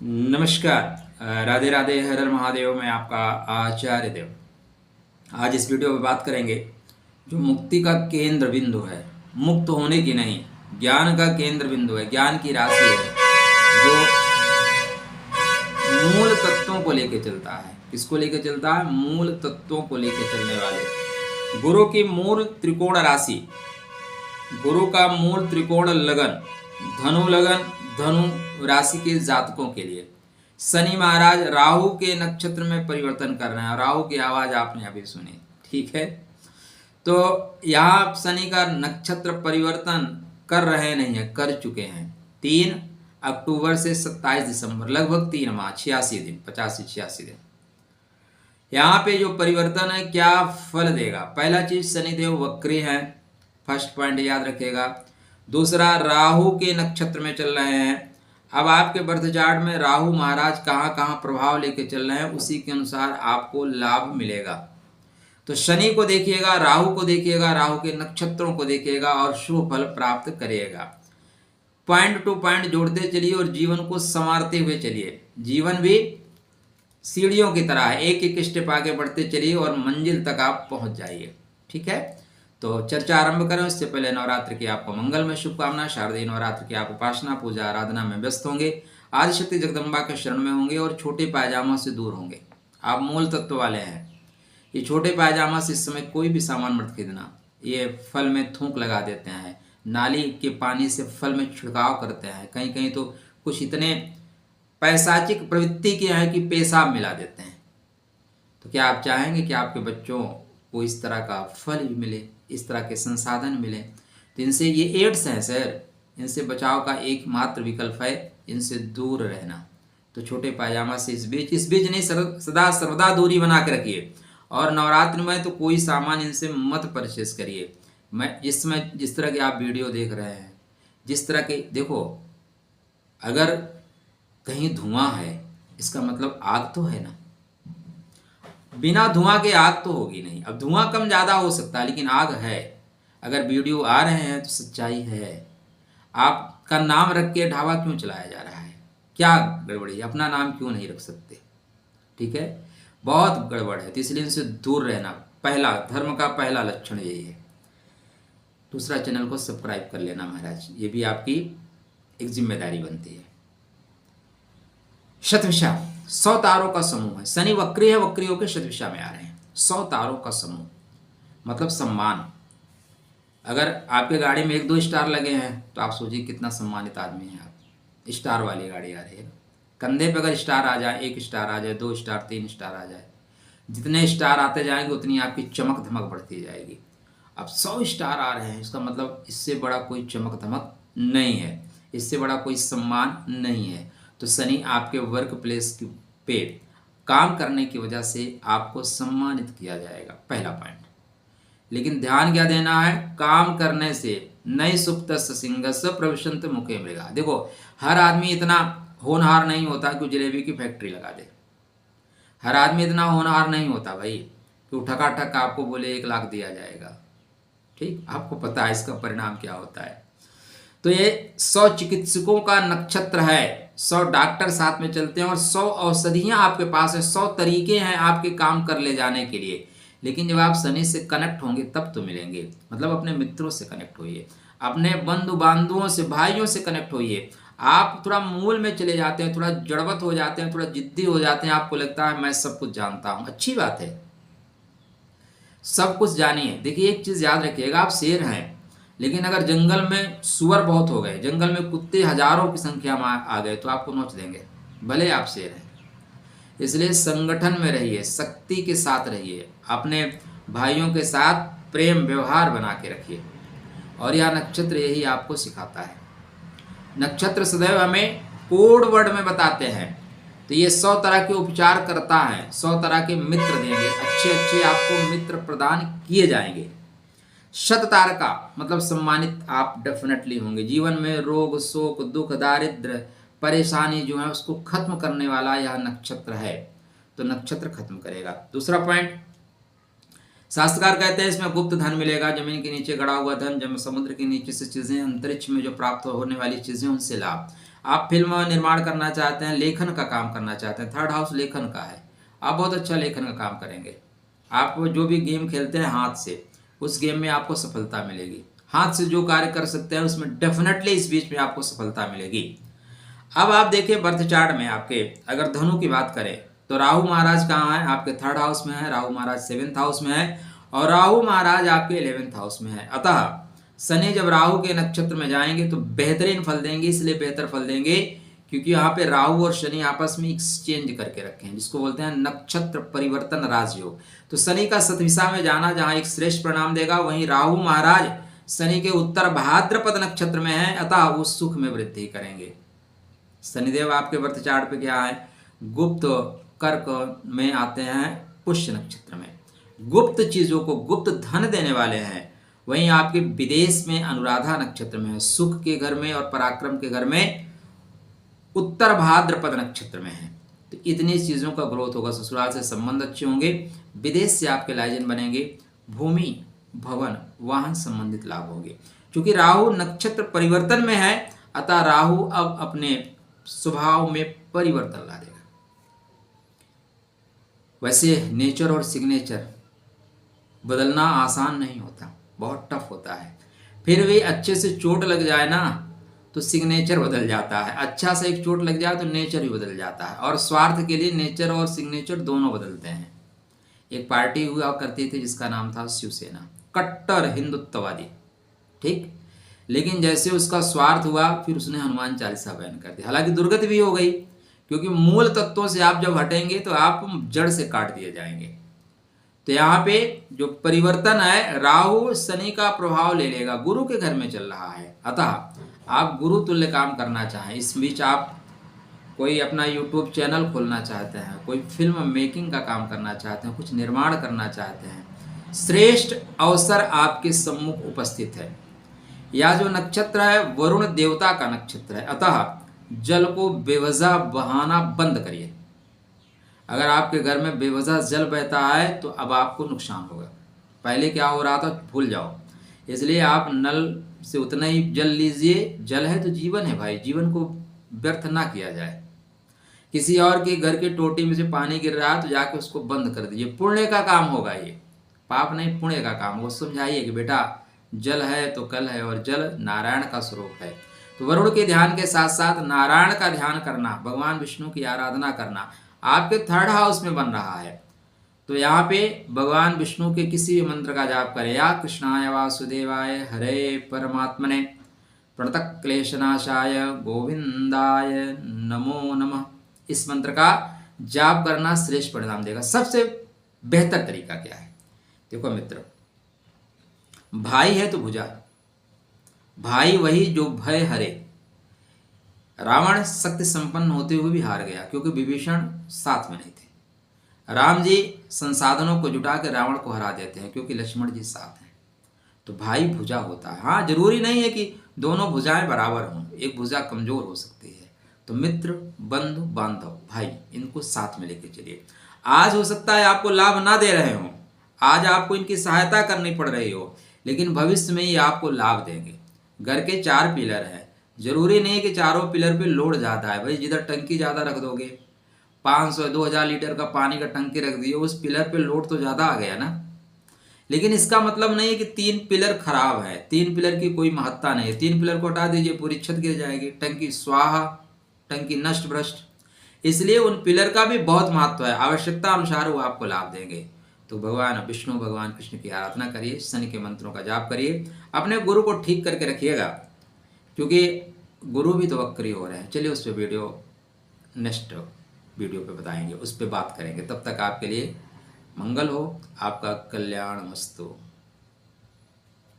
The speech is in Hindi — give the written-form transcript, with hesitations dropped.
नमस्कार। राधे राधे, हर हर महादेव। मैं आपका आचार्य देव। आज इस वीडियो में बात करेंगे जो मुक्ति का केंद्र बिंदु है, मुक्त होने की नहीं, ज्ञान का केंद्र बिंदु है, ज्ञान की राशि है जो मूल तत्वों को लेकर चलता है। किसको लेकर चलता है? मूल तत्वों को लेकर चलने वाले गुरु की मूल त्रिकोण राशि, गुरु का मूल त्रिकोण लगन, धनु लगन, धनु राशि के जातकों के लिए शनि महाराज राहु के नक्षत्र में परिवर्तन कर रहे हैं। राहु की आवाज आपने अभी सुनी, ठीक है। तो यहाँ शनि का नक्षत्र परिवर्तन कर रहे नहीं है, कर चुके हैं। 3 अक्टूबर से 27 दिसंबर, लगभग 3 माह, 86 दिन, 85-86 दिन। यहाँ पे जो परिवर्तन है क्या फल देगा? पहला चीज, शनिदेव वक्री हैं, फर्स्ट पॉइंट याद रखिएगा। दूसरा, राहु के नक्षत्र में चल रहे हैं। अब आपके बर्थ चार्ट में राहु महाराज कहाँ कहाँ प्रभाव लेके चल रहे हैं, उसी के अनुसार आपको लाभ मिलेगा। तो शनि को देखिएगा, राहु को देखिएगा, राहु के नक्षत्रों को देखिएगा और शुभ फल प्राप्त करिएगा। पॉइंट टू पॉइंट जोड़ते चलिए और जीवन को संवारते हुए चलिए। जीवन भी सीढ़ियों की तरह है, एक एक स्टेप आगे बढ़ते चलिए और मंजिल तक आप पहुंच जाइए, ठीक है। तो चर्चा आरंभ करें उससे पहले नवरात्र की आपको मंगलमय शुभकामना। शारदीय नवरात्र की आप उपासना, पूजा, आराधना में व्यस्त होंगे, आदिशक्ति जगदम्बा के शरण में होंगे और छोटे पायजामा से दूर होंगे। आप मूल तत्व वाले हैं। ये छोटे पायजामा से इस समय कोई भी सामान मत खरीदना, ये फल में थूक लगा देते हैं, नाली के पानी से फल में छिड़काव करते हैं, कहीं कहीं तो कुछ इतने पैसाचिक प्रवृत्ति के हैं कि पेशाब मिला देते हैं। तो क्या आप चाहेंगे कि आपके बच्चों को इस तरह का फल भी मिले, इस तरह के संसाधन मिले? तो इनसे, ये एड्स हैं सर, इनसे बचाव का एकमात्र विकल्प है इनसे दूर रहना। तो छोटे पायजामा से इस बीच नहीं, सदा सर्वदा दूरी बना के रखिए। और नवरात्र में तो कोई सामान इनसे मत परचेस करिए। मैं जिस तरह के आप वीडियो देख रहे हैं, जिस तरह के देखो, अगर कहीं धुआं है इसका मतलब आग तो है ना। बिना धुआं के आग तो होगी नहीं। अब धुआं कम ज़्यादा हो सकता है लेकिन आग है। अगर वीडियो आ रहे हैं तो सच्चाई है। आपका नाम रख के ढाबा क्यों चलाया जा रहा है? क्या गड़बड़ी है? अपना नाम क्यों नहीं रख सकते? ठीक है, बहुत गड़बड़ है। तो इसलिए इनसे दूर रहना पहला, धर्म का पहला लक्षण यही है। दूसरा, चैनल को सब्सक्राइब कर लेना महाराज, ये भी आपकी एक जिम्मेदारी बनती है। शतभिषा 100 तारों का समूह है। शनि वक्री है, वक्री होकर शतभिषा में आ रहे हैं। 100 तारों का समूह मतलब सम्मान। अगर आपके गाड़ी में 1-2 स्टार लगे हैं तो आप सोचिए कितना सम्मानित आदमी है आप। स्टार वाली गाड़ी आ रही है, कंधे पे अगर स्टार आ जाए, 1 स्टार आ जाए, 2 स्टार, 3 स्टार आ जाए, जितने स्टार आते जाएंगे उतनी आपकी चमक धमक बढ़ती जाएगी। अब 100 स्टार आ रहे हैं, इसका मतलब इससे बड़ा कोई चमक धमक नहीं है, इससे बड़ा कोई सम्मान नहीं है। तो शनि आपके वर्क प्लेस पे काम करने की वजह से आपको सम्मानित किया जाएगा, पहला पॉइंट। लेकिन ध्यान क्या देना है? काम करने से नई सुप्त सिंहस्स प्रविशंत मुखे मृगा। देखो, हर आदमी इतना होनहार नहीं होता कि जलेबी की फैक्ट्री लगा दे। हर आदमी इतना होनहार नहीं होता भाई कि वो ठकाठक आपको बोले 1 लाख दिया जाएगा। ठीक, आपको पता है इसका परिणाम क्या होता है। तो ये 100 चिकित्सकों का नक्षत्र है, 100 डॉक्टर साथ में चलते हैं और 100 औषधियां आपके पास है, 100 तरीके हैं आपके काम कर ले जाने के लिए। लेकिन जब आप शनि से कनेक्ट होंगे तब तो मिलेंगे। मतलब अपने मित्रों से कनेक्ट होइए, अपने बंधु बांधवों से, भाइयों से कनेक्ट होइए। आप थोड़ा मूल में चले जाते हैं, थोड़ा जड़वत हो जाते हैं, थोड़ा जिद्दी हो जाते हैं, आपको लगता है मैं सब कुछ जानता हूँ। अच्छी बात है, सब कुछ जानिए। देखिए, एक चीज याद रखिएगा, आप शेर हैं लेकिन अगर जंगल में सुअर बहुत हो गए, जंगल में कुत्ते हजारों की संख्या में आ गए तो आपको नोच देंगे, भले आप शेर हैं। इसलिए संगठन में रहिए, शक्ति के साथ रहिए, अपने भाइयों के साथ प्रेम व्यवहार बना के रखिए। और यह नक्षत्र यही आपको सिखाता है। नक्षत्र सदैव हमें कोड वर्ड में बताते हैं। तो ये 100 तरह के उपचार करता है, 100 तरह के मित्र देंगे, अच्छे अच्छे आपको मित्र प्रदान किए जाएंगे। शत तारका मतलब सम्मानित आप डेफिनेटली होंगे। जीवन में रोग, शोक, दुख, दारिद्र, परेशानी जो है उसको खत्म करने वाला यह नक्षत्र है। तो नक्षत्र खत्म करेगा। दूसरा पॉइंट, शास्त्रकार कहते हैं इसमें गुप्त धन मिलेगा, जमीन के नीचे गड़ा हुआ धन, जब समुद्र के नीचे से चीजें, अंतरिक्ष में जो प्राप्त होने वाली चीजें, उनसे लाभ। आप फिल्म निर्माण करना चाहते हैं, लेखन का काम करना चाहते हैं, थर्ड हाउस लेखन का है, आप बहुत अच्छा लेखन का काम करेंगे। आप जो भी गेम खेलते हैं हाथ से, उस गेम में आपको सफलता मिलेगी। हाथ से जो कार्य कर सकते हैं उसमें डेफिनेटली इस बीच में आपको सफलता मिलेगी। अब आप देखिए बर्थ चार्ट में आपके अगर धनु की बात करें तो राहु महाराज कहाँ है? आपके थर्ड हाउस में है, राहु महाराज 7th हाउस में है और राहु महाराज आपके 11th हाउस में है। अतः शनि जब राहु के नक्षत्र में जाएंगे तो बेहतरीन फल देंगे। इसलिए बेहतर फल देंगे क्योंकि यहाँ पे राहु और शनि आपस में एक्सचेंज करके रखे हैं, जिसको बोलते हैं नक्षत्र परिवर्तन राजयोग। तो शनि का सतविशा में जाना जहाँ एक श्रेष्ठ परिणाम देगा, वहीं राहु महाराज शनि के उत्तर भाद्रपद नक्षत्र में है, अतः वो सुख में वृद्धि करेंगे। शनिदेव आपके बर्थ चार्ट पे क्या है? गुप्त कर्क में आते हैं, पुष्य नक्षत्र में। गुप्त चीजों को गुप्त धन देने वाले हैं। वहीं आपके विदेश में अनुराधा नक्षत्र में है, सुख के घर में और पराक्रम के घर में उत्तर भाद्रपद नक्षत्र में है। तो इतनी चीजों का ग्रोथ होगा, ससुराल से संबंध अच्छे होंगे, विदेश से आपके लाइजन बनेंगे, भूमि भवन वाहन संबंधित लाभ होंगे। क्योंकि राहु नक्षत्र परिवर्तन में है, अतः राहु अब अपने स्वभाव में परिवर्तन ला देगा। वैसे नेचर और सिग्नेचर बदलना आसान नहीं होता, बहुत टफ होता है। फिर भी अच्छे से चोट लग जाए ना तो सिग्नेचर बदल जाता है, अच्छा से एक चोट लग जाए तो नेचर भी बदल जाता है। और स्वार्थ के लिए नेचर और सिग्नेचर दोनों बदलते हैं। एक पार्टी हुआ करती थी जिसका नाम था शिवसेना, कट्टर हिंदुत्ववादी, ठीक। लेकिन जैसे उसका स्वार्थ हुआ फिर उसने हनुमान चालीसा बैन कर दी। हालांकि दुर्गति भी हो गई, क्योंकि मूल तत्वों से आप जब हटेंगे तो आप जड़ से काट दिए जाएंगे। तो यहाँ पे जो परिवर्तन है, राहु शनि का प्रभाव ले लेगा, गुरु के घर में चल रहा है। अतः आप गुरु तुल्य काम करना चाहें, इस बीच आप कोई अपना यूट्यूब चैनल खोलना चाहते हैं, कोई फिल्म मेकिंग का काम करना चाहते हैं, कुछ निर्माण करना चाहते हैं, श्रेष्ठ अवसर आपके सम्मुख उपस्थित है। यह जो नक्षत्र है वरुण देवता का नक्षत्र है, अतः जल को बेवजह बहाना बंद करिए। अगर आपके घर में बेवजह जल बहता है तो अब आपको नुकसान होगा। पहले क्या हो रहा था भूल जाओ, इसलिए आप नल से उतना ही जल लीजिए। जल है तो जीवन है भाई, जीवन को व्यर्थ ना किया जाए। किसी और के घर के टोटी में से पानी गिर रहा है तो जाके उसको बंद कर दीजिए, पुण्य का काम होगा ये, पाप नहीं पुण्य का काम। वो समझाइए कि बेटा जल है तो कल है और जल नारायण का स्वरूप है। तो वरुण के ध्यान के साथ साथ नारायण का ध्यान करना, भगवान विष्णु की आराधना करना आपके थर्ड हाउस में बन रहा है। तो यहाँ पे भगवान विष्णु के किसी भी मंत्र का जाप करें, या कृष्णाय वासुदेवाय हरे परमात्मने प्रणतः क्लेशनाशाय गोविंदाय नमो नमः, इस मंत्र का जाप करना श्रेष्ठ परिणाम देगा। सबसे बेहतर तरीका क्या है? देखो मित्र, भाई है तो भुजा, भाई वही जो भय हरे। रावण शक्ति संपन्न होते हुए भी हार गया क्योंकि विभीषण साथ में नहीं थे। राम जी संसाधनों को जुटा के रावण को हरा देते हैं क्योंकि लक्ष्मण जी साथ हैं। तो भाई भुजा होता है। हाँ, जरूरी नहीं है कि दोनों भुजाएं बराबर हों, एक भुजा कमजोर हो सकती है। तो मित्र, बंधु, बांधव, भाई, इनको साथ में लेके चलिए। आज हो सकता है आपको लाभ ना दे रहे हों, आज आपको इनकी सहायता करनी पड़ रही हो, लेकिन भविष्य में ये आपको लाभ देंगे। घर के 4 पिलर हैं, जरूरी नहीं है कि चारों पिलर पे लोड ज़्यादा है। भाई जिधर टंकी ज़्यादा रख दोगे, 500-2000 लीटर का पानी का टंकी रख दिए, उस पिलर पे लोड तो ज़्यादा आ गया ना। लेकिन इसका मतलब नहीं है कि 3 पिलर खराब है, 3 पिलर की कोई महत्ता नहीं है। 3 पिलर को हटा दीजिए, पूरी छत गिर जाएगी, टंकी स्वाहा, टंकी नष्ट भ्रष्ट। इसलिए उन पिलर का भी बहुत महत्व है, आवश्यकता अनुसार वो आपको लाभ देंगे। तो भगवान विष्णु, भगवान कृष्ण की आराधना करिए, शनि के मंत्रों का जाप करिए, अपने गुरु को ठीक करके रखिएगा, क्योंकि गुरु भी तो वक्री हो रहे हैं। चलिए उस पर वीडियो नेक्स्ट वीडियो पे बताएंगे, उस पर बात करेंगे। तब तक आपके लिए मंगल हो, आपका कल्याण मस्तु।